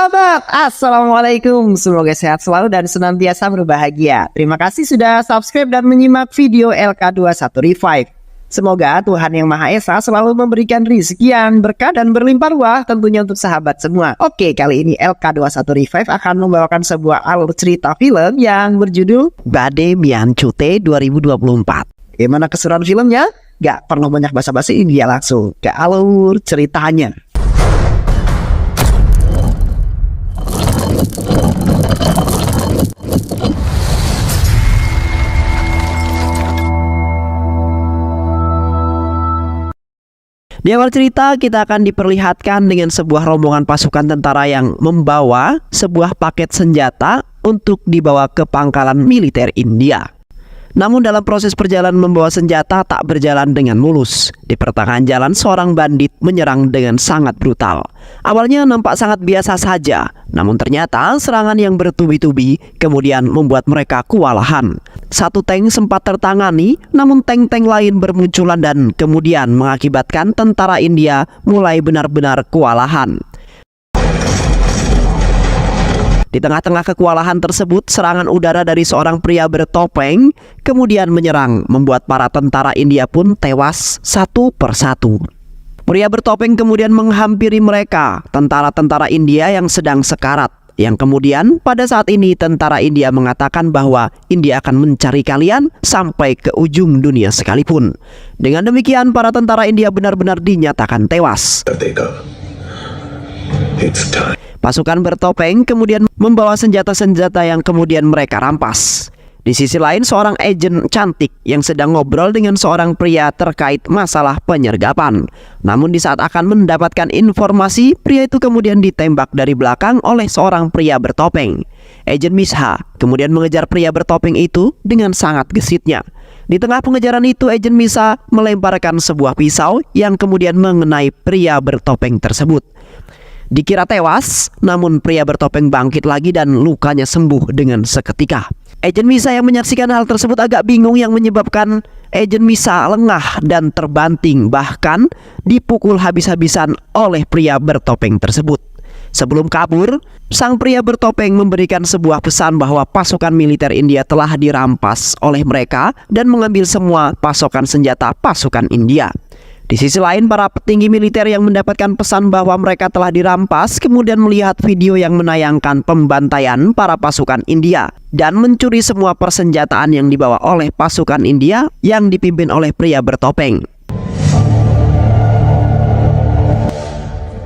sahabat, Assalamualaikum. Semoga sehat selalu dan senantiasa berbahagia. Terima kasih sudah subscribe dan menyimak video LK21 Revive. Semoga Tuhan Yang Maha Esa selalu memberikan rezeki yang berkah dan berlimpah ruah tentunya untuk sahabat semua. Oke, kali ini LK21 Revive akan membawakan sebuah alur cerita film yang berjudul Bade Mian Cute 2024. Gimana keseruan filmnya? Gak perlu banyak basa-basi, dia langsung ke alur ceritanya. Di awal cerita kita akan diperlihatkan dengan sebuah rombongan pasukan tentara yang membawa sebuah paket senjata untuk dibawa ke pangkalan militer India. Namun dalam proses perjalanan membawa senjata tak berjalan dengan mulus. Di pertengahan jalan seorang bandit menyerang dengan sangat brutal. Awalnya nampak sangat biasa saja, namun ternyata serangan yang bertubi-tubi kemudian membuat mereka kewalahan. Satu tank sempat tertangani, namun tank-tank lain bermunculan dan kemudian mengakibatkan tentara India mulai benar-benar kewalahan. Di tengah-tengah kewalahan tersebut, serangan udara dari seorang pria bertopeng kemudian menyerang, membuat para tentara India pun tewas satu persatu. Pria bertopeng kemudian menghampiri mereka, tentara-tentara India yang sedang sekarat. Yang kemudian pada saat ini tentara India mengatakan bahwa India akan mencari kalian sampai ke ujung dunia sekalipun. Dengan demikian para tentara India benar-benar dinyatakan tewas. Pasukan bertopeng kemudian membawa senjata-senjata yang kemudian mereka rampas. Di sisi lain seorang agen cantik yang sedang ngobrol dengan seorang pria terkait masalah penyergapan. Namun di saat akan mendapatkan informasi, pria itu kemudian ditembak dari belakang oleh seorang pria bertopeng. Agen Misha kemudian mengejar pria bertopeng itu dengan sangat gesitnya. Di tengah pengejaran itu, agen Misha melemparkan sebuah pisau yang kemudian mengenai pria bertopeng tersebut. Dikira tewas, namun pria bertopeng bangkit lagi dan lukanya sembuh dengan seketika. Agen Misha yang menyaksikan hal tersebut agak bingung yang menyebabkan agen Misha lengah dan terbanting, bahkan dipukul habis-habisan oleh pria bertopeng tersebut. Sebelum kabur, sang pria bertopeng memberikan sebuah pesan bahwa pasukan militer India telah dirampas oleh mereka dan mengambil semua pasokan senjata pasukan India. Di sisi lain, para petinggi militer yang mendapatkan pesan bahwa mereka telah dirampas kemudian melihat video yang menayangkan pembantaian para pasukan India dan mencuri semua persenjataan yang dibawa oleh pasukan India yang dipimpin oleh pria bertopeng.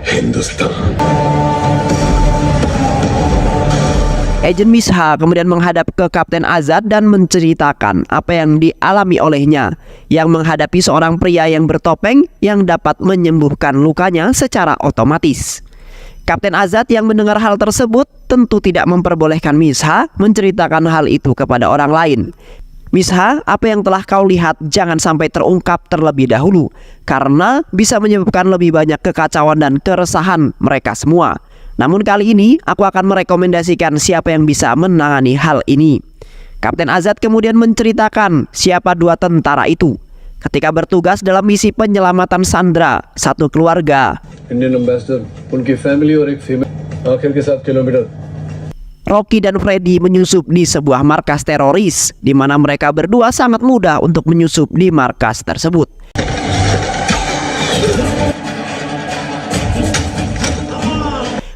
Hindustan. Agen Misha kemudian menghadap ke Kapten Azad dan menceritakan apa yang dialami olehnya, yang menghadapi seorang pria yang bertopeng yang dapat menyembuhkan lukanya secara otomatis. Kapten Azad yang mendengar hal tersebut tentu tidak memperbolehkan Misha menceritakan hal itu kepada orang lain. Misha, apa yang telah kau lihat jangan sampai terungkap terlebih dahulu, karena bisa menyebabkan lebih banyak kekacauan dan keresahan mereka semua. Namun kali ini aku akan merekomendasikan siapa yang bisa menangani hal ini. Kapten Azad kemudian menceritakan siapa dua tentara itu ketika bertugas dalam misi penyelamatan sandera satu keluarga. Indian Ambassador, unki family और एक female आखिर के 7 kilometer. Rocky dan Freddy menyusup di sebuah markas teroris, di mana mereka berdua sangat mudah untuk menyusup di markas tersebut.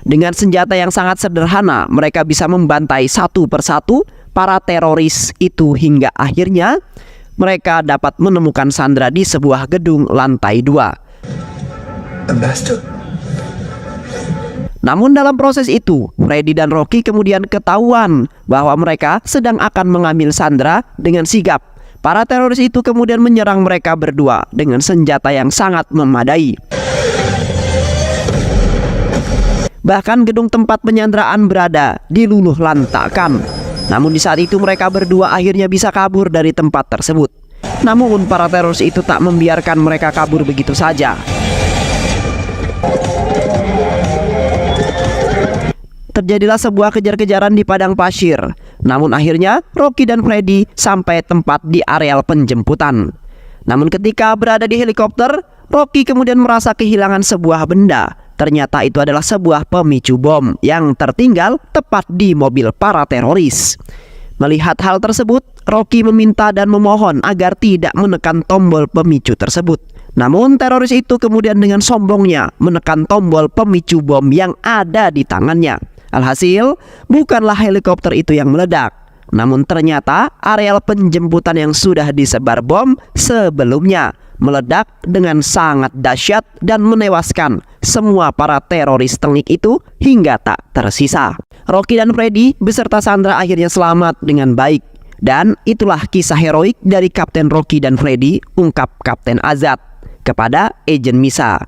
Dengan senjata yang sangat sederhana, mereka bisa membantai satu persatu para teroris itu hingga akhirnya mereka dapat menemukan sandera di sebuah gedung lantai 2. Namun dalam proses itu, Freddy dan Rocky kemudian ketahuan bahwa mereka sedang akan mengambil sandera dengan sigap. Para teroris itu kemudian menyerang mereka berdua dengan senjata yang sangat memadai. Bahkan gedung tempat penyanderaan berada diluluh lantakan. Namun di saat itu mereka berdua akhirnya bisa kabur dari tempat tersebut. Namun para teroris itu tak membiarkan mereka kabur begitu saja. Terjadilah sebuah kejar-kejaran di padang pasir. Namun akhirnya Rocky dan Freddy sampai tempat di areal penjemputan. Namun ketika berada di helikopter, Rocky kemudian merasa kehilangan sebuah benda. Ternyata itu adalah sebuah pemicu bom yang tertinggal tepat di mobil para teroris. Melihat hal tersebut, Rocky meminta dan memohon agar tidak menekan tombol pemicu tersebut. Namun teroris itu kemudian dengan sombongnya menekan tombol pemicu bom yang ada di tangannya. Alhasil, bukanlah helikopter itu yang meledak, namun ternyata areal penjemputan yang sudah disebar bom sebelumnya meledak dengan sangat dahsyat dan menewaskan semua para teroris tengik itu hingga tak tersisa. Rocky dan Freddy beserta Sandra akhirnya selamat dengan baik. Dan itulah kisah heroik dari Kapten Rocky dan Freddy, ungkap Kapten Azad kepada Agen Misa.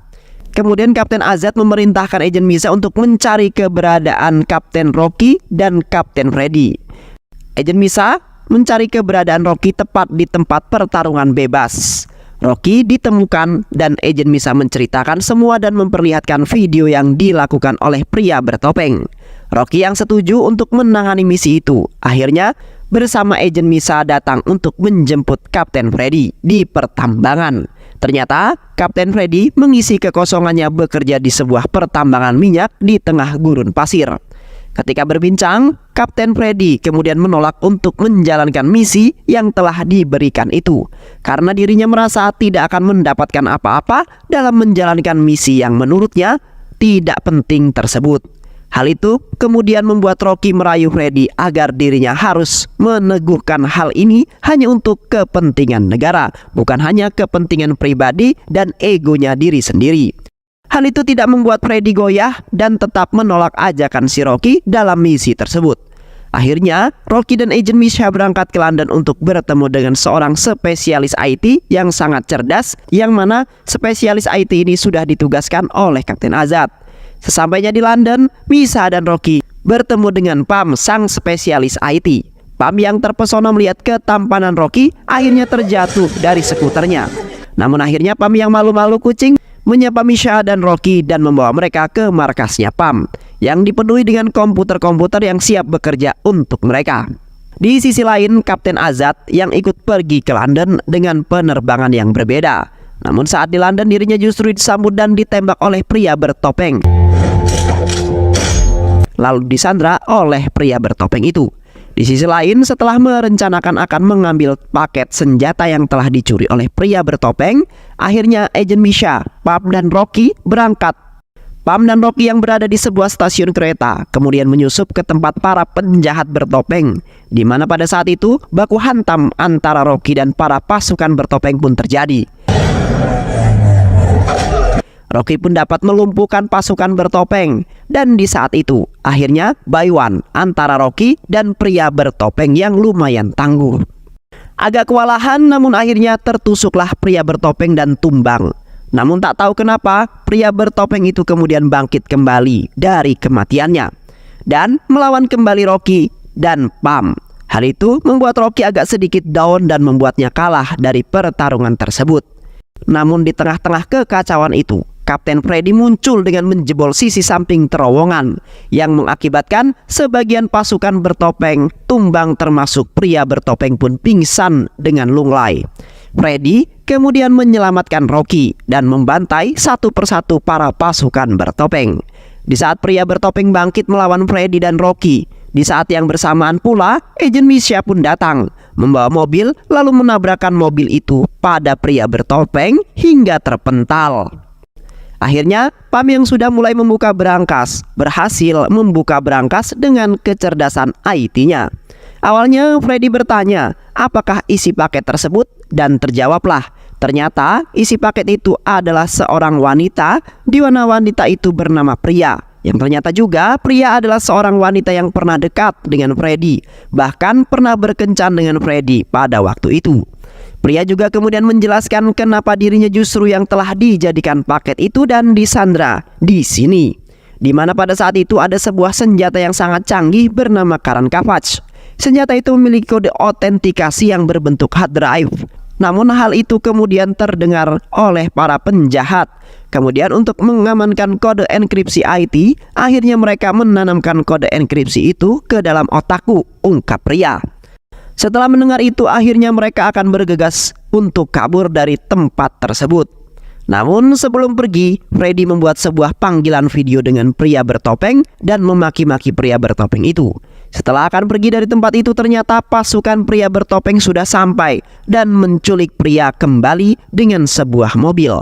Kemudian Kapten Azad memerintahkan Agen Misa untuk mencari keberadaan Kapten Rocky dan Kapten Freddy. Agen Misa mencari keberadaan Rocky tepat di tempat pertarungan bebas. Rocky ditemukan dan Agen Misa menceritakan semua dan memperlihatkan video yang dilakukan oleh pria bertopeng. Rocky yang setuju untuk menangani misi itu akhirnya bersama Agen Misa datang untuk menjemput Kapten Freddy di pertambangan. Ternyata Kapten Freddy mengisi kekosongannya bekerja di sebuah pertambangan minyak di tengah gurun pasir. Ketika berbincang, Kapten Freddy kemudian menolak untuk menjalankan misi yang telah diberikan itu karena dirinya merasa tidak akan mendapatkan apa-apa dalam menjalankan misi yang menurutnya tidak penting tersebut. Hal itu kemudian membuat Rocky merayu Freddy agar dirinya harus meneguhkan hal ini hanya untuk kepentingan negara, bukan hanya kepentingan pribadi dan egonya diri sendiri. Hal itu tidak membuat Freddy goyah dan tetap menolak ajakan si Rocky dalam misi tersebut. Akhirnya, Rocky dan Agen Misa berangkat ke London untuk bertemu dengan seorang spesialis IT yang sangat cerdas, yang mana spesialis IT ini sudah ditugaskan oleh Kapten Azad. Sesampainya di London, Misa dan Rocky bertemu dengan Pam, sang spesialis IT. Pam yang terpesona melihat ketampanan Rocky akhirnya terjatuh dari skuternya. Namun akhirnya Pam yang malu-malu kucing menyapa Misa dan Rocky dan membawa mereka ke markasnya Pam yang dipenuhi dengan komputer-komputer yang siap bekerja untuk mereka. Di sisi lain, Kapten Azad yang ikut pergi ke London dengan penerbangan yang berbeda. Namun saat di London dirinya justru disambut dan ditembak oleh pria bertopeng, lalu disandra oleh pria bertopeng itu. Di sisi lain, setelah merencanakan akan mengambil paket senjata yang telah dicuri oleh pria bertopeng, akhirnya Agen Misa, Pam dan Rocky berangkat. Pam dan Rocky yang berada di sebuah stasiun kereta kemudian menyusup ke tempat para penjahat bertopeng, di mana pada saat itu baku hantam antara Rocky dan para pasukan bertopeng pun terjadi. Rocky pun dapat melumpuhkan pasukan bertopeng, dan di saat itu akhirnya baiwan antara Rocky dan pria bertopeng yang lumayan tangguh. Agak kewalahan, namun akhirnya tertusuklah pria bertopeng dan tumbang. Namun tak tahu kenapa pria bertopeng itu kemudian bangkit kembali dari kematiannya dan melawan kembali Rocky dan Pam. Hal itu membuat Rocky agak sedikit down dan membuatnya kalah dari pertarungan tersebut. Namun di tengah-tengah kekacauan itu, Kapten Freddy muncul dengan menjebol sisi samping terowongan yang mengakibatkan sebagian pasukan bertopeng tumbang, termasuk pria bertopeng pun pingsan dengan lunglai. Freddy kemudian menyelamatkan Rocky dan membantai satu persatu para pasukan bertopeng. Di saat pria bertopeng bangkit melawan Freddy dan Rocky, di saat yang bersamaan pula Agen Misa pun datang membawa mobil lalu menabrakkan mobil itu pada pria bertopeng hingga terpental. Akhirnya Pam yang sudah mulai membuka berangkas berhasil membuka berangkas dengan kecerdasan IT-nya. Awalnya Freddy bertanya apakah isi paket tersebut, dan terjawablah ternyata isi paket itu adalah seorang wanita, di mana wanita itu bernama Pria. Yang ternyata juga Pria adalah seorang wanita yang pernah dekat dengan Freddy, bahkan pernah berkencan dengan Freddy pada waktu itu. Pria juga kemudian menjelaskan kenapa dirinya justru yang telah dijadikan paket itu dan disandra di sini, di mana pada saat itu ada sebuah senjata yang sangat canggih bernama Karan Kavach. Senjata itu memiliki kode autentikasi yang berbentuk hard drive. Namun hal itu kemudian terdengar oleh para penjahat. Kemudian untuk mengamankan kode enkripsi IT, akhirnya mereka menanamkan kode enkripsi itu ke dalam otakku, ungkap Pria. Setelah mendengar itu, akhirnya mereka akan bergegas untuk kabur dari tempat tersebut. Namun sebelum pergi, Freddy membuat sebuah panggilan video dengan pria bertopeng dan memaki-maki pria bertopeng itu. Setelah akan pergi dari tempat itu, ternyata pasukan pria bertopeng sudah sampai dan menculik pria kembali dengan sebuah mobil.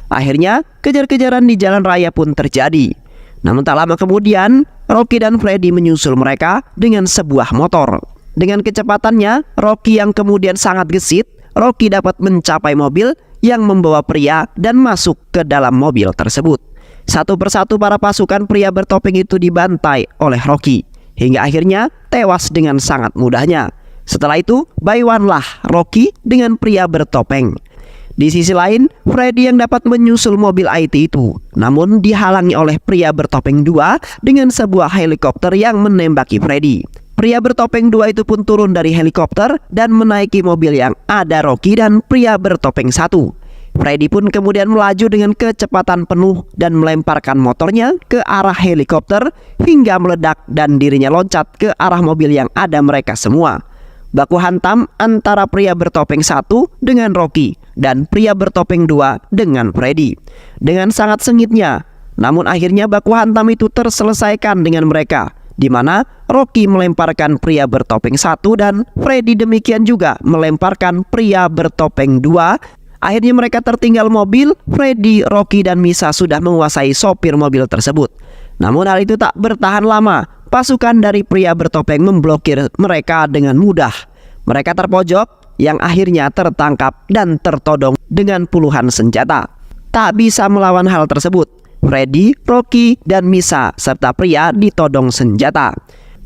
Akhirnya, kejar-kejaran di jalan raya pun terjadi. Namun tak lama kemudian, Rocky dan Freddy menyusul mereka dengan sebuah motor. Dengan kecepatannya, Rocky yang kemudian sangat gesit, Rocky dapat mencapai mobil yang membawa pria dan masuk ke dalam mobil tersebut. Satu persatu para pasukan pria bertopeng itu dibantai oleh Rocky, hingga akhirnya tewas dengan sangat mudahnya. Setelah itu, by one lah Rocky dengan pria bertopeng. Di sisi lain, Freddy yang dapat menyusul mobil IT itu, namun dihalangi oleh pria bertopeng 2 dengan sebuah helikopter yang menembaki Freddy. Pria bertopeng 2 itu pun turun dari helikopter dan menaiki mobil yang ada Rocky dan pria bertopeng 1. Freddy pun kemudian melaju dengan kecepatan penuh dan melemparkan motornya ke arah helikopter hingga meledak dan dirinya loncat ke arah mobil yang ada mereka semua. Baku hantam antara pria bertopeng 1 dengan Rocky dan pria bertopeng 2 dengan Freddy. Dengan sangat sengitnya, namun akhirnya baku hantam itu terselesaikan dengan mereka, di mana Rocky melemparkan pria bertopeng 1 dan Freddy demikian juga melemparkan pria bertopeng 2. Akhirnya mereka tertinggal mobil. Freddy, Rocky, dan Misa sudah menguasai sopir mobil tersebut. Namun hal itu tak bertahan lama. Pasukan dari pria bertopeng memblokir mereka dengan mudah. Mereka terpojok yang akhirnya tertangkap dan tertodong dengan puluhan senjata. Tak bisa melawan hal tersebut. Freddy, Rocky, dan Misa serta pria ditodong senjata.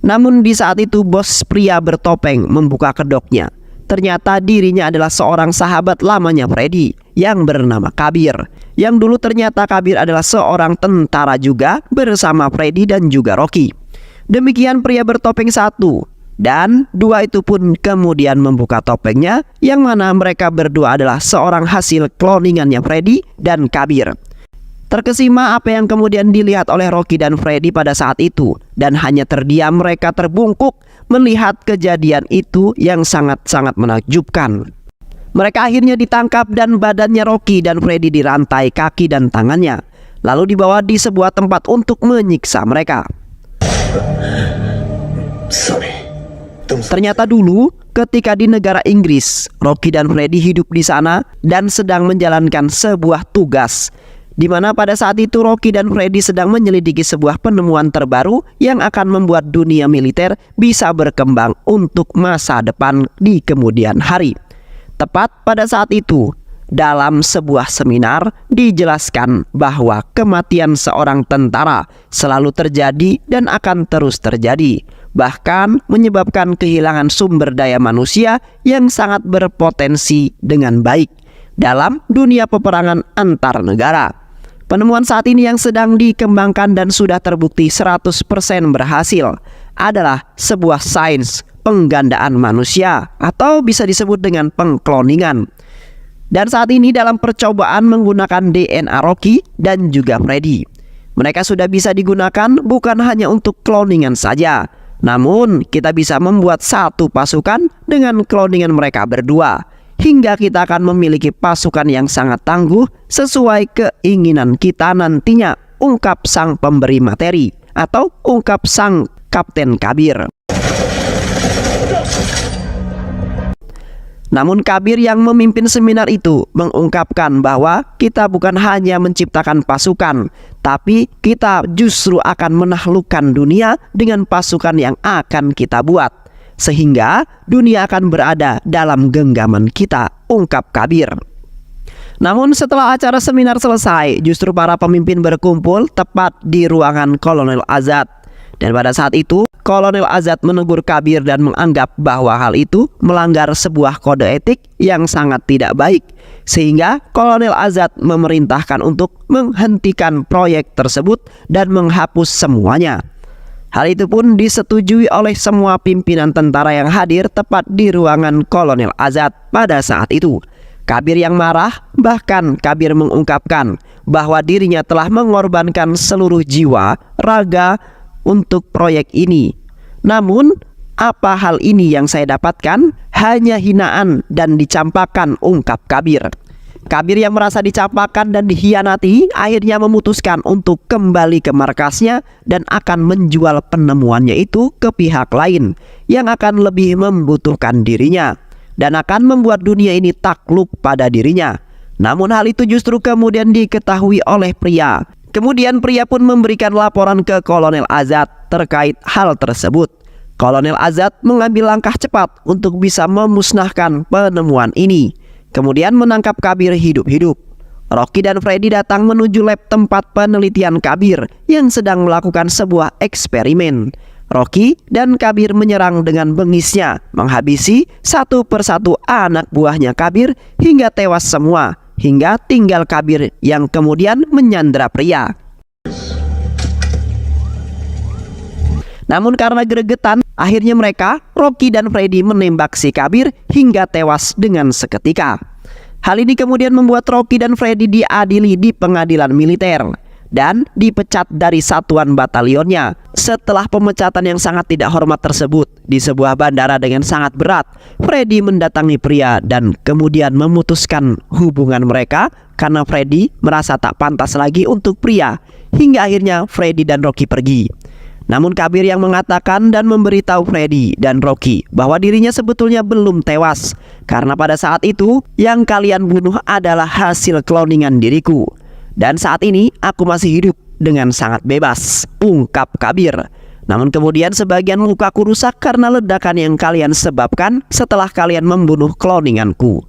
Namun di saat itu bos pria bertopeng membuka kedoknya. Ternyata dirinya adalah seorang sahabat lamanya Freddy yang bernama Kabir. Yang dulu ternyata Kabir adalah seorang tentara juga bersama Freddy dan juga Rocky. Demikian pria bertopeng 1 dan 2 itu pun kemudian membuka topengnya, yang mana mereka berdua adalah seorang hasil kloningannya Freddy dan Kabir. Terkesima apa yang kemudian dilihat oleh Rocky dan Freddy pada saat itu, dan hanya terdiam mereka terbungkuk melihat kejadian itu yang sangat-sangat menakjubkan. Mereka akhirnya ditangkap dan badannya Rocky dan Freddy dirantai kaki dan tangannya, lalu dibawa di sebuah tempat untuk menyiksa mereka. Ternyata dulu ketika di negara Inggris, Rocky dan Freddy hidup di sana dan sedang menjalankan sebuah tugas, di mana pada saat itu Rocky dan Freddy sedang menyelidiki sebuah penemuan terbaru yang akan membuat dunia militer bisa berkembang untuk masa depan di kemudian hari. Tepat pada saat itu, dalam sebuah seminar dijelaskan bahwa kematian seorang tentara selalu terjadi dan akan terus terjadi, bahkan menyebabkan kehilangan sumber daya manusia yang sangat berpotensi dengan baik dalam dunia peperangan antar negara. Penemuan saat ini yang sedang dikembangkan dan sudah terbukti 100% berhasil adalah sebuah sains penggandaan manusia atau bisa disebut dengan pengkloningan. Dan saat ini dalam percobaan menggunakan DNA Rocky dan juga Freddy. Mereka sudah bisa digunakan bukan hanya untuk kloningan saja, namun kita bisa membuat satu pasukan dengan kloningan mereka berdua, hingga kita akan memiliki pasukan yang sangat tangguh sesuai keinginan kita nantinya, ungkap sang pemberi materi atau ungkap sang Kapten Kabir. Namun Kabir yang memimpin seminar itu mengungkapkan bahwa kita bukan hanya menciptakan pasukan, tapi kita justru akan menaklukkan dunia dengan pasukan yang akan kita buat, sehingga dunia akan berada dalam genggaman kita, ungkap Kabir. Namun setelah acara seminar selesai, justru para pemimpin berkumpul tepat di ruangan Kolonel Azad. Dan pada saat itu, Kolonel Azad menegur Kabir dan menganggap bahwa hal itu melanggar sebuah kode etik yang sangat tidak baik, sehingga Kolonel Azad memerintahkan untuk menghentikan proyek tersebut dan menghapus semuanya. Hal itu pun disetujui oleh semua pimpinan tentara yang hadir tepat di ruangan Kolonel Azad pada saat itu. Kabir yang marah, bahkan Kabir mengungkapkan bahwa dirinya telah mengorbankan seluruh jiwa, raga untuk proyek ini. Namun Apa hal ini yang saya dapatkan? Hanya hinaan dan dicampakkan, ungkap Kabir. Kabir yang merasa dicampakkan dan dikhianati akhirnya memutuskan untuk kembali ke markasnya dan akan menjual penemuannya itu ke pihak lain yang akan lebih membutuhkan dirinya dan akan membuat dunia ini takluk pada dirinya. Namun hal itu justru kemudian diketahui oleh pria. Kemudian pria pun memberikan laporan ke Kolonel Azad terkait hal tersebut. Kolonel Azad mengambil langkah cepat untuk bisa memusnahkan penemuan ini. Kemudian menangkap Kabir hidup-hidup. Rocky dan Freddy datang menuju lab tempat penelitian Kabir yang sedang melakukan sebuah eksperimen. Rocky dan Kabir menyerang dengan bengisnya, menghabisi satu persatu anak buahnya Kabir hingga tewas semua, hingga tinggal Kabir yang kemudian menyandra pria. Namun karena gregetan, akhirnya mereka, Rocky dan Freddy, menembak si Kabir hingga tewas dengan seketika. Hal ini kemudian membuat Rocky dan Freddy diadili di pengadilan militer dan dipecat dari satuan batalionnya. Setelah pemecatan yang sangat tidak hormat tersebut di sebuah bandara dengan sangat berat, Freddy mendatangi pria dan kemudian memutuskan hubungan mereka karena Freddy merasa tak pantas lagi untuk pria, hingga akhirnya Freddy dan Rocky pergi. Namun Kabir yang mengatakan dan memberitahu Freddy dan Rocky bahwa dirinya sebetulnya belum tewas, karena pada saat itu yang kalian bunuh adalah hasil kloningan diriku. Dan saat ini aku masih hidup dengan sangat bebas, ungkap Kabir. Namun kemudian sebagian lukaku rusak karena ledakan yang kalian sebabkan setelah kalian membunuh kloninganku.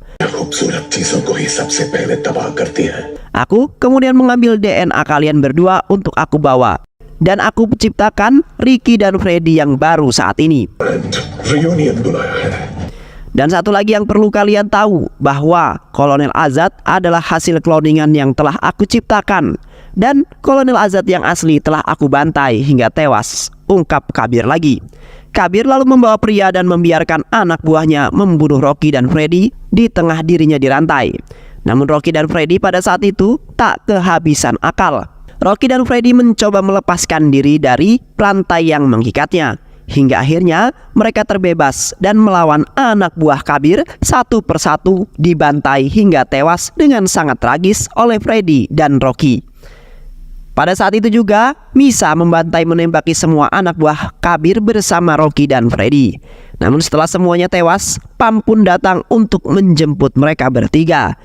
Aku kemudian mengambil DNA kalian berdua untuk aku bawa, dan aku menciptakan Ricky dan Freddy yang baru saat ini. Dan satu lagi yang perlu kalian tahu, bahwa Kolonel Azad adalah hasil kloningan yang telah aku ciptakan, dan Kolonel Azad yang asli telah aku bantai hingga tewas, ungkap Kabir lagi. Kabir lalu membawa pria dan membiarkan anak buahnya membunuh Rocky dan Freddy di tengah dirinya dirantai. Namun Rocky dan Freddy pada saat itu tak kehabisan akal. Rocky dan Freddy mencoba melepaskan diri dari rantai yang mengikatnya, hingga akhirnya mereka terbebas dan melawan anak buah Kabir satu persatu, dibantai hingga tewas dengan sangat tragis oleh Freddy dan Rocky. Pada saat itu juga Misa membantai menembaki semua anak buah Kabir bersama Rocky dan Freddy. Namun setelah semuanya tewas, Pam pun datang untuk menjemput mereka bertiga,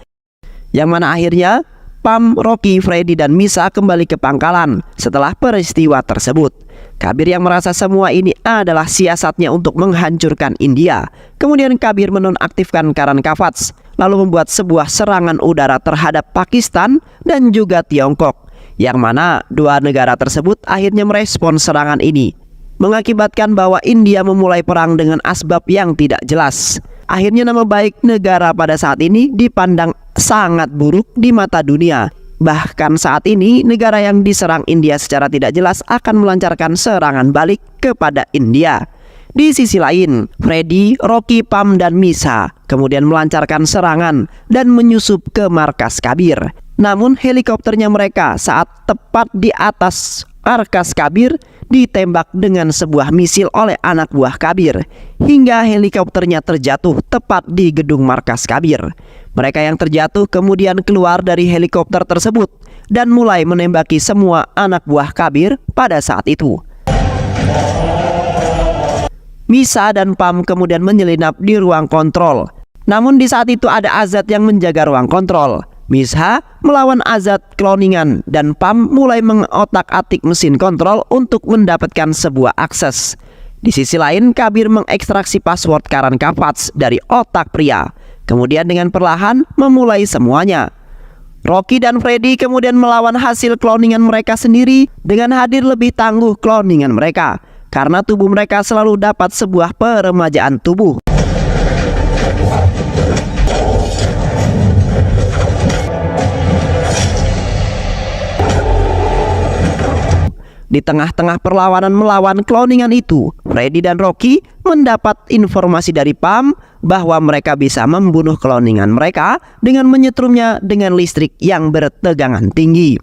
yang mana akhirnya Pam, Rocky, Freddy, dan Misa kembali ke pangkalan setelah peristiwa tersebut. Kabir yang merasa semua ini adalah siasatnya untuk menghancurkan India. Kemudian Kabir menonaktifkan Karan Kavach, lalu membuat sebuah serangan udara terhadap Pakistan dan juga Tiongkok, yang mana dua negara tersebut akhirnya merespons serangan ini, mengakibatkan bahwa India memulai perang dengan asbab yang tidak jelas. Akhirnya nama baik negara pada saat ini dipandang sangat buruk di mata dunia. Bahkan saat ini negara yang diserang India secara tidak jelas akan melancarkan serangan balik kepada India. Di sisi lain, Freddy, Rocky, Pam, dan Misa kemudian melancarkan serangan dan menyusup ke markas Kabir. Namun helikopternya mereka saat tepat di atas markas Kabir ditembak dengan sebuah misil oleh anak buah Kabir, hingga helikopternya terjatuh tepat di gedung markas Kabir. Mereka yang terjatuh kemudian keluar dari helikopter tersebut dan mulai menembaki semua anak buah Kabir pada saat itu. Misa dan Pam kemudian menyelinap di ruang kontrol. Namun di saat itu ada Azad yang menjaga ruang kontrol. Misa melawan Azad kloningan dan Pam mulai mengotak-atik mesin kontrol untuk mendapatkan sebuah akses. Di sisi lain, Kabir mengekstraksi password Karan Kavach dari otak pria, kemudian dengan perlahan memulai semuanya. Rocky dan Freddy kemudian melawan hasil kloningan mereka sendiri dengan hadir lebih tangguh kloningan mereka, karena tubuh mereka selalu dapat sebuah peremajaan tubuh. Di tengah-tengah perlawanan melawan kloningan itu, Freddy dan Rocky mendapat informasi dari Pam bahwa mereka bisa membunuh kloningan mereka dengan menyetrumnya dengan listrik yang bertegangan tinggi.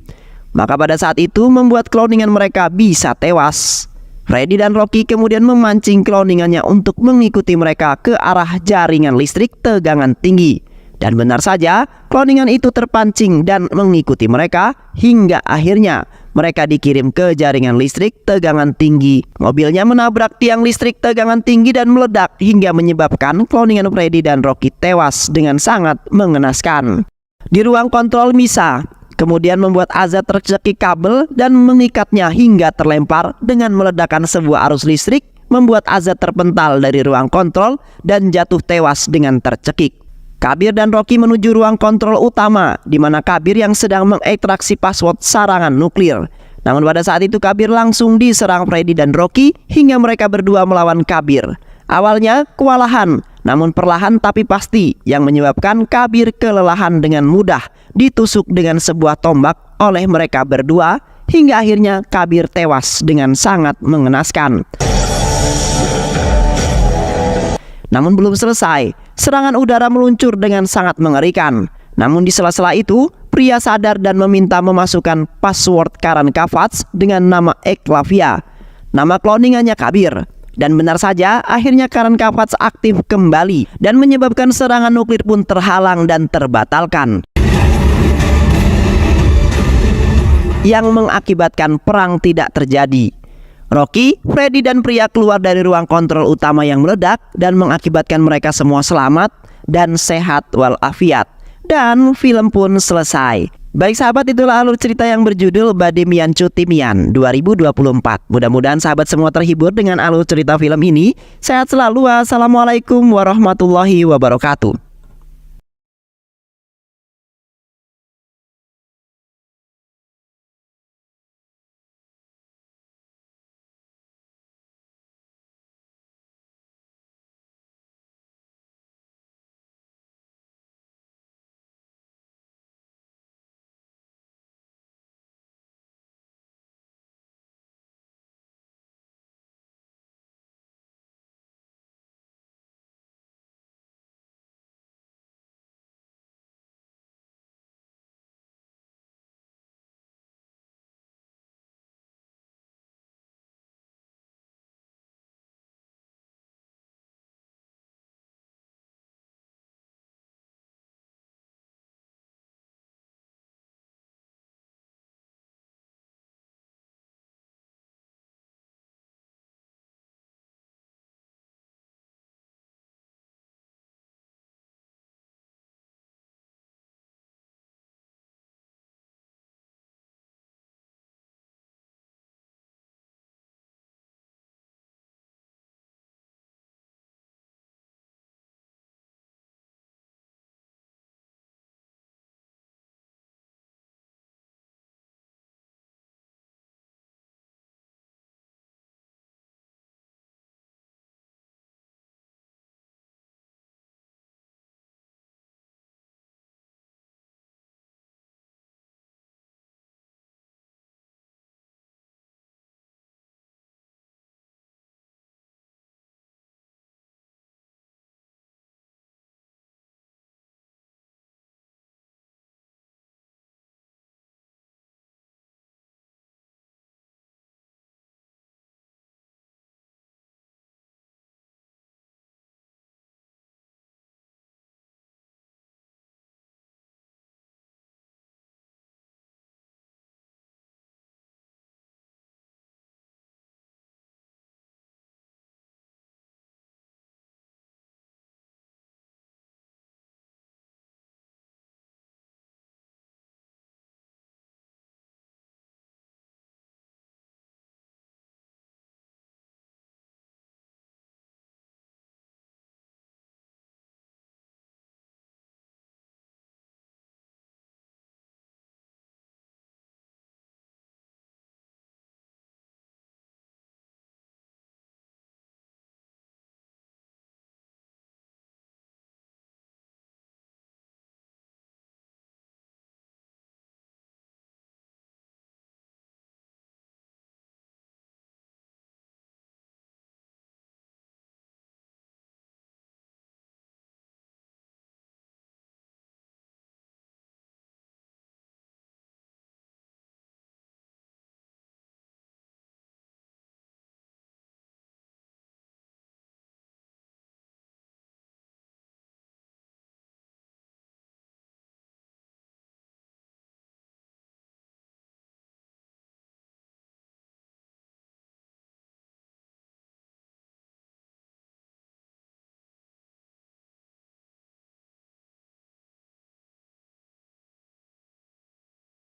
Maka pada saat itu membuat kloningan mereka bisa tewas. Freddy dan Rocky kemudian memancing cloningannya untuk mengikuti mereka ke arah jaringan listrik tegangan tinggi. Dan benar saja, cloningan itu terpancing dan mengikuti mereka hingga akhirnya mereka dikirim ke jaringan listrik tegangan tinggi. Mobilnya menabrak tiang listrik tegangan tinggi dan meledak hingga menyebabkan cloningan Freddy dan Rocky tewas dengan sangat mengenaskan. Di ruang kontrol Misa kemudian membuat Azat tercekik kabel dan mengikatnya hingga terlempar dengan meledakkan sebuah arus listrik, membuat Azat terpental dari ruang kontrol dan jatuh tewas dengan tercekik. Kabir dan Rocky menuju ruang kontrol utama, di mana Kabir yang sedang mengekstraksi password serangan nuklir. Namun pada saat itu Kabir langsung diserang Freddy dan Rocky hingga mereka berdua melawan Kabir. Awalnya kewalahan, namun perlahan tapi pasti yang menyebabkan Kabir kelelahan dengan mudah ditusuk dengan sebuah tombak oleh mereka berdua hingga akhirnya Kabir tewas dengan sangat mengenaskan. Namun belum selesai, serangan udara meluncur dengan sangat mengerikan. Namun di sela-sela itu, pria sadar dan meminta memasukkan password Karan Kavach dengan nama Eklavia, nama cloningannya Kabir. Dan benar saja, akhirnya Karan Kavach aktif kembali dan menyebabkan serangan nuklir pun terhalang dan terbatalkan, yang mengakibatkan perang tidak terjadi. Rocky, Freddy dan pria keluar dari ruang kontrol utama yang meledak dan mengakibatkan mereka semua selamat dan sehat walafiat. Dan film pun selesai. Baik sahabat, itulah alur cerita yang berjudul Bademian Cutimian 2024. Mudah-mudahan sahabat semua terhibur dengan alur cerita film ini. Sehat selalu. Wassalamualaikum warahmatullahi wabarakatuh.